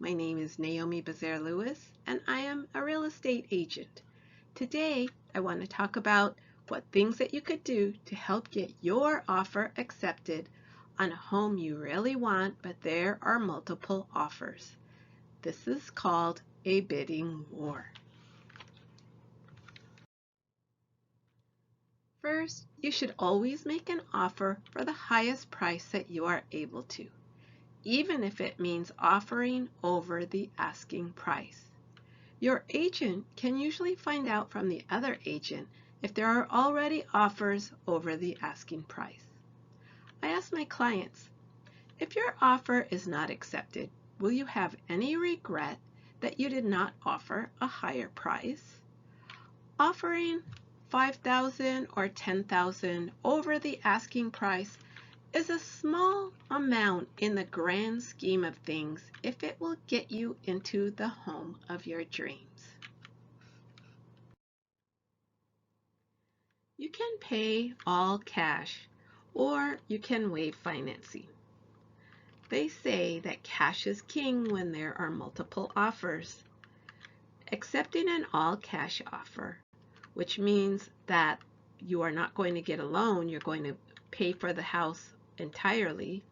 my name is Naomi Bezaire and I am a real estate agent. Today, I want to talk about what things that you could do to help get your offer accepted on a home you really want, but there are multiple offers. This is called a bidding war. First, you should always make an offer for the highest price that you are able to, even if it means offering over the asking price. Your agent can usually find out from the other agent if there are already offers over the asking price. I ask my clients, if your offer is not accepted, will you have any regret that you did not offer a higher price? Offering $5,000 or $10,000 over the asking price is a small amount in the grand scheme of things if it will get you into the home of your dreams. You can pay all cash or you can waive financing. They say that cash is king when there are multiple offers. Accepting an all cash offer, which means that you are not going to get a loan, you're going to pay for the house entirely.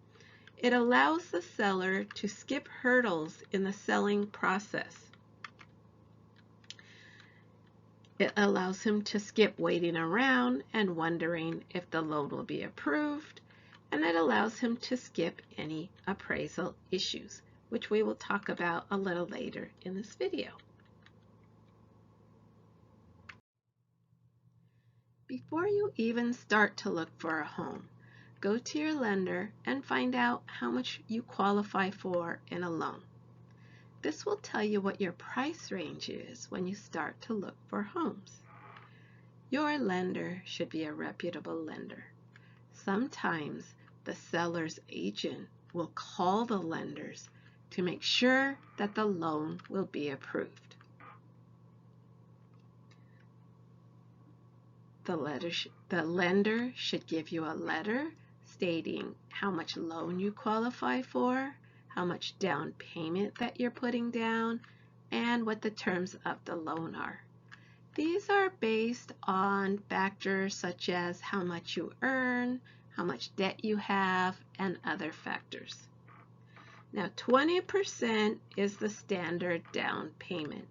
It allows the seller to skip hurdles in the selling process. It allows him to skip waiting around and wondering if the loan will be approved, and it allows him to skip any appraisal issues, which we will talk about a little later in this video. Before you even start to look for a home, go to your lender and find out how much you qualify for in a loan. This will tell you what your price range is when you start to look for homes. Your lender should be a reputable lender. Sometimes the seller's agent will call the lenders to make sure that the loan will be approved. The lender should give you a letter stating how much loan you qualify for, how much down payment that you're putting down, and what the terms of the loan are. These are based on factors such as how much you earn, how much debt you have, and other factors. Now, 20% is the standard down payment,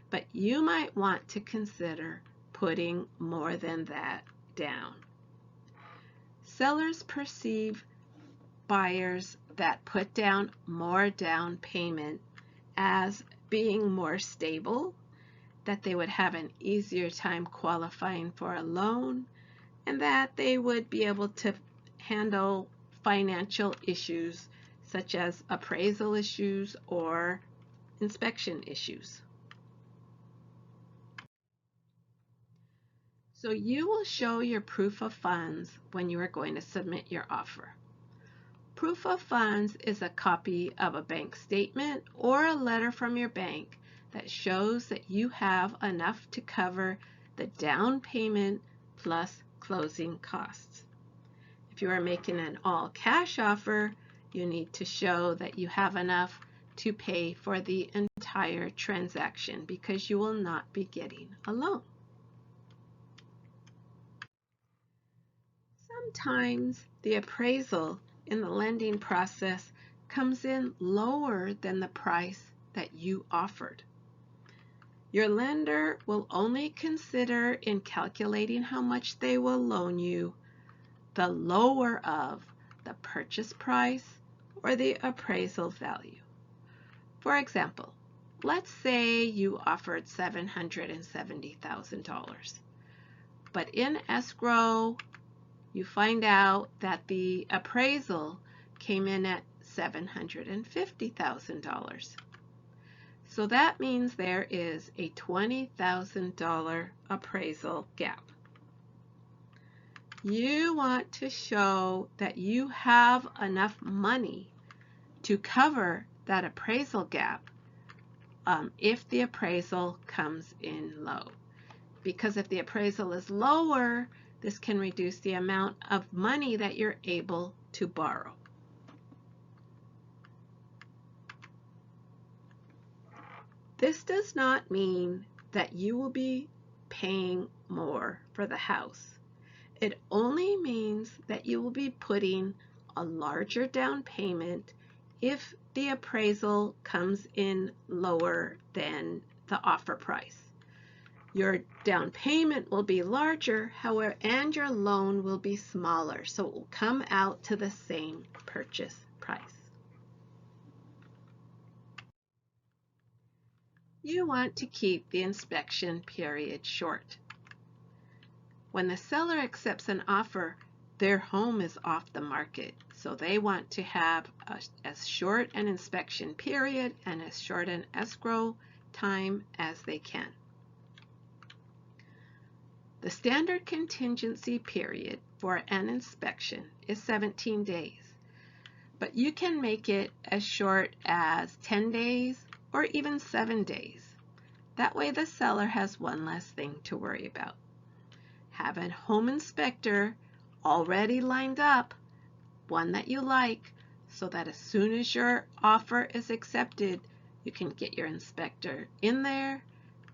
but you might want to consider putting more than that down. Sellers perceive buyers that put down more down payment as being more stable, that they would have an easier time qualifying for a loan, and that they would be able to handle financial issues such as appraisal issues or inspection issues. So you will show your proof of funds when you are going to submit your offer. Proof of funds is a copy of a bank statement or a letter from your bank that shows that you have enough to cover the down payment plus closing costs. If you are making an all cash offer, you need to show that you have enough to pay for the entire transaction because you will not be getting a loan. Sometimes the appraisal in the lending process comes in lower than the price that you offered. Your lender will only consider in calculating how much they will loan you the lower of the purchase price or the appraisal value. For example, let's say you offered $770,000, but in escrow you find out that the appraisal came in at $750,000. So that means there is a $20,000 appraisal gap. You want to show that you have enough money to cover that appraisal gap if the appraisal comes in low. Because if the appraisal is lower, this can reduce the amount of money that you're able to borrow. This does not mean that you will be paying more for the house. It only means that you will be putting a larger down payment if the appraisal comes in lower than the offer price. Your down payment will be larger, however, and your loan will be smaller, so it will come out to the same purchase price. You want to keep the inspection period short. When the seller accepts an offer, their home is off the market, so they want to have as short an inspection period and as short an escrow time as they can. The standard contingency period for an inspection is 17 days, but you can make it as short as 10 days or even 7 days. That way the seller has one less thing to worry about. Have a home inspector already lined up, one that you like, so that as soon as your offer is accepted, you can get your inspector in there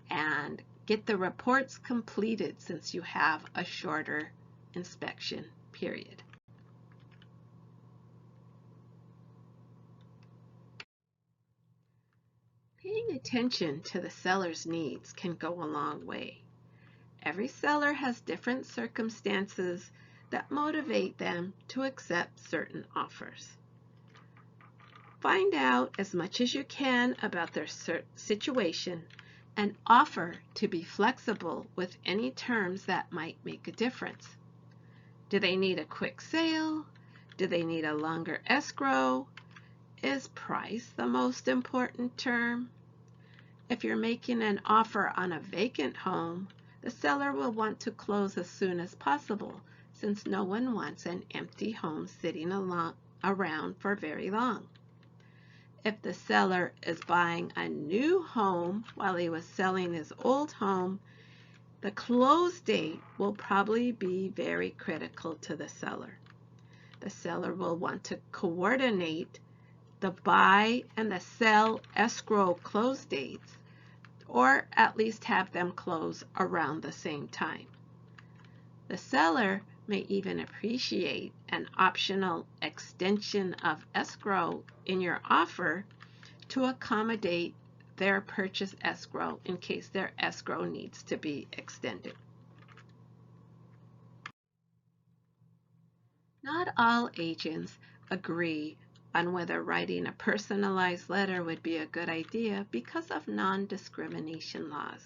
and get the reports completed since you have a shorter inspection period. Paying attention to the seller's needs can go a long way. Every seller has different circumstances that motivate them to accept certain offers. Find out as much as you can about their situation and offer to be flexible with any terms that might make a difference. Do they need a quick sale? Do they need a longer escrow? Is price the most important term? If you're making an offer on a vacant home, the seller will want to close as soon as possible, since no one wants an empty home sitting around for very long. If the seller is buying a new home while he was selling his old home, the close date will probably be very critical to the seller. The seller will want to coordinate the buy and the sell escrow close dates, or at least have them close around the same time. The seller may even appreciate an optional extension of escrow in your offer to accommodate their purchase escrow in case their escrow needs to be extended. Not all agents agree on whether writing a personalized letter would be a good idea because of non-discrimination laws.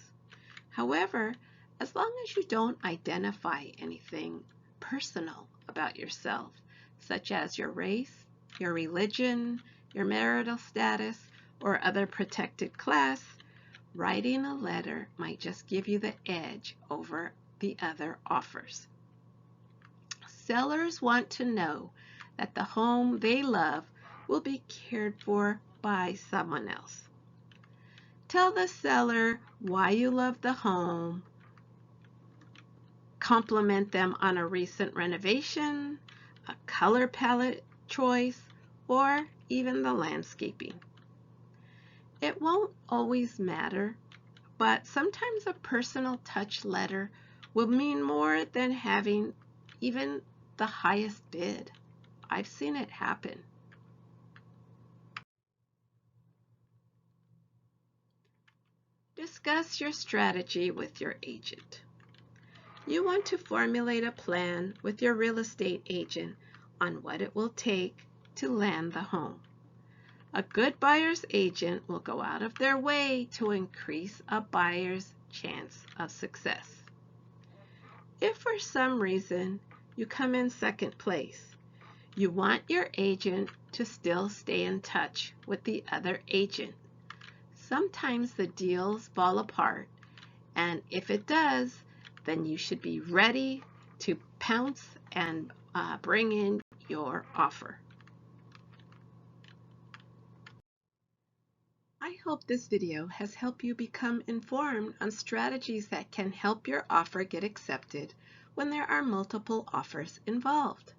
However, as long as you don't identify anything personal about yourself, such as your race, your religion, your marital status, or other protected class, writing a letter might just give you the edge over the other offers. Sellers want to know that the home they love will be cared for by someone else. Tell the seller why you love the home. Compliment them on a recent renovation, a color palette choice, or even the landscaping. It won't always matter, but sometimes a personal touch letter will mean more than having even the highest bid. I've seen it happen. Discuss your strategy with your agent. You want to formulate a plan with your real estate agent on what it will take to land the home. A good buyer's agent will go out of their way to increase a buyer's chance of success. If for some reason you come in second place, you want your agent to still stay in touch with the other agent. Sometimes the deals fall apart, and if it does, then you should be ready to pounce and bring in your offer. I hope this video has helped you become informed on strategies that can help your offer get accepted when there are multiple offers involved.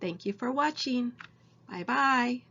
Thank you for watching. Bye-bye.